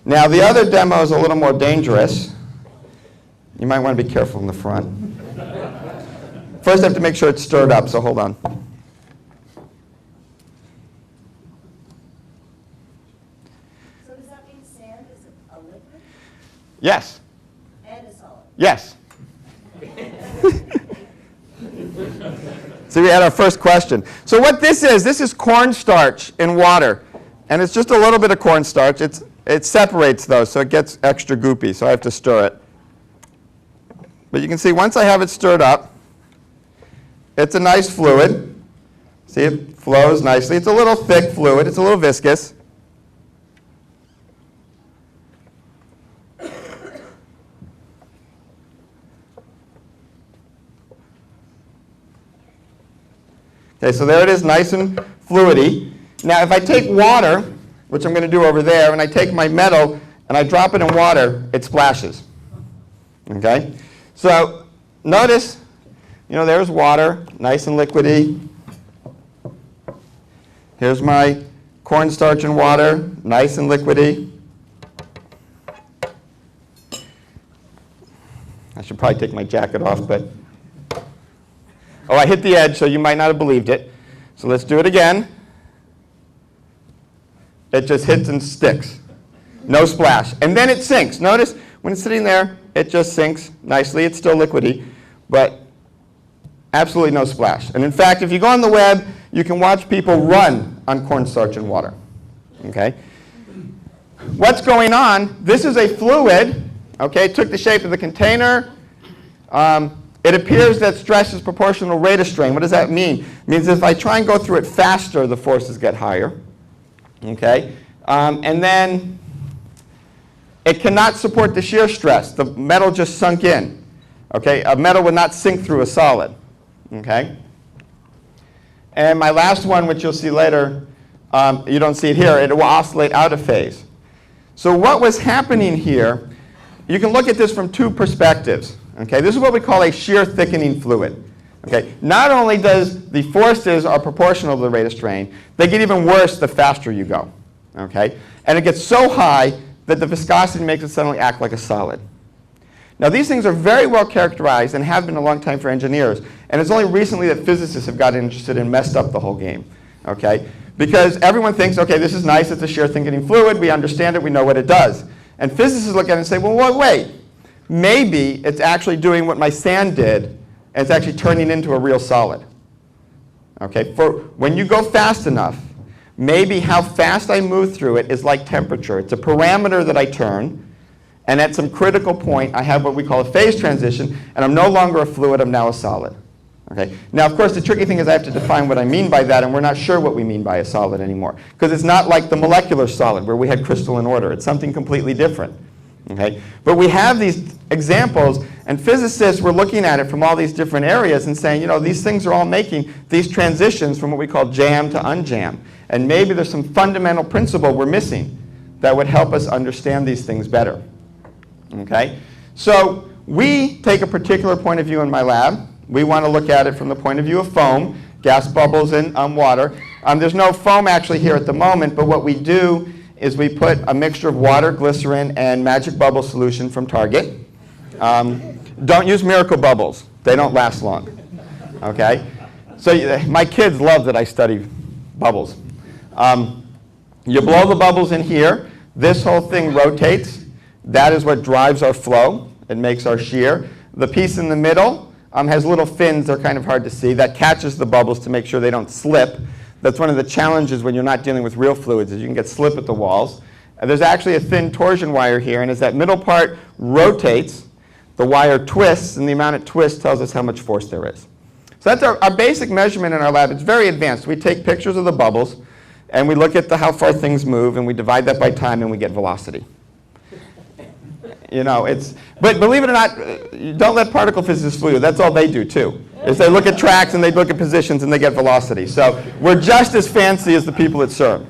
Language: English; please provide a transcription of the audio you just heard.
Now, the other demo is a little more dangerous. You might want to be careful in the front. First, I have to make sure it's stirred up, so hold on. So does that mean sand is a liquid? Yes. And a solid? Yes. So we had our first question. So what this is cornstarch in water. And it's just a little bit of cornstarch. It separates, though, so it gets extra goopy, so I have to stir it. But you can see once I have it stirred up, it's a nice fluid. See, it flows nicely. It's a little thick fluid. It's a little viscous. Okay, so there it is, nice and fluidy. Now, if I take water, which I'm going to do over there, and I take my metal and I drop it in water, it splashes. Okay? So notice, there's water, nice and liquidy. Here's my cornstarch and water, nice and liquidy. I should probably take my jacket off, but... Oh, I hit the edge, so you might not have believed it. So let's do it again. It just hits and sticks. No splash. And then it sinks. Notice when it's sitting there, it just sinks nicely. It's still liquidy, but absolutely no splash. And in fact, if you go on the web, you can watch people run on cornstarch and water. Okay? What's going on? This is a fluid. Okay? It took the shape of the container. It appears that stress is proportional to rate of strain. What does that mean? It means if I try and go through it faster, the forces get higher. Okay? And then it cannot support the shear stress. The metal just sunk in. Okay? A metal would not sink through a solid. Okay? And my last one, which you'll see later, you don't see it here, it will oscillate out of phase. So what was happening here, you can look at this from two perspectives. Okay? This is what we call a shear thickening fluid. Okay? Not only does the forces are proportional to the rate of strain, they get even worse the faster you go. Okay? And it gets so high that the viscosity makes it suddenly act like a solid. Now, these things are very well characterized and have been a long time for engineers. And it's only recently that physicists have gotten interested and messed up the whole game. Okay? Because everyone thinks, okay, this is nice, it's a shear thickening fluid, we understand it, we know what it does. And physicists look at it and say, well, wait. Maybe it's actually doing what my sand did, and it's actually turning into a real solid. Okay? For when you go fast enough, maybe how fast I move through it is like temperature. It's a parameter that I turn, and at some critical point, I have what we call a phase transition, and I'm no longer a fluid, I'm now a solid. Okay? Now, of course, the tricky thing is I have to define what I mean by that, and we're not sure what we mean by a solid anymore, because it's not like the molecular solid where we had crystalline order. It's something completely different. Okay? But we have these examples, and physicists were looking at it from all these different areas and saying, these things are all making these transitions from what we call jam to unjam. And maybe there's some fundamental principle we're missing that would help us understand these things better. Okay? So we take a particular point of view in my lab. We want to look at it from the point of view of foam, gas bubbles, and water. There's no foam actually here at the moment, but what we do is we put a mixture of water, glycerin, and magic bubble solution from Target. Don't use miracle bubbles. They don't last long. Okay? So my kids love that I study bubbles. You blow the bubbles in here. This whole thing rotates. That is what drives our flow. It makes our shear. The piece in the middle has little fins. They're kind of hard to see. That catches the bubbles to make sure they don't slip. That's one of the challenges when you're not dealing with real fluids, is you can get slip at the walls. There's actually a thin torsion wire here, and as that middle part rotates, the wire twists, and the amount it twists tells us how much force there is. So that's our basic measurement in our lab. It's very advanced. We take pictures of the bubbles, and we look at how far things move, and we divide that by time, and we get velocity. But believe it or not, don't let particle physicists fool you. That's all they do, too. Is they look at tracks, and they look at positions, and they get velocity. So we're just as fancy as the people at CERN.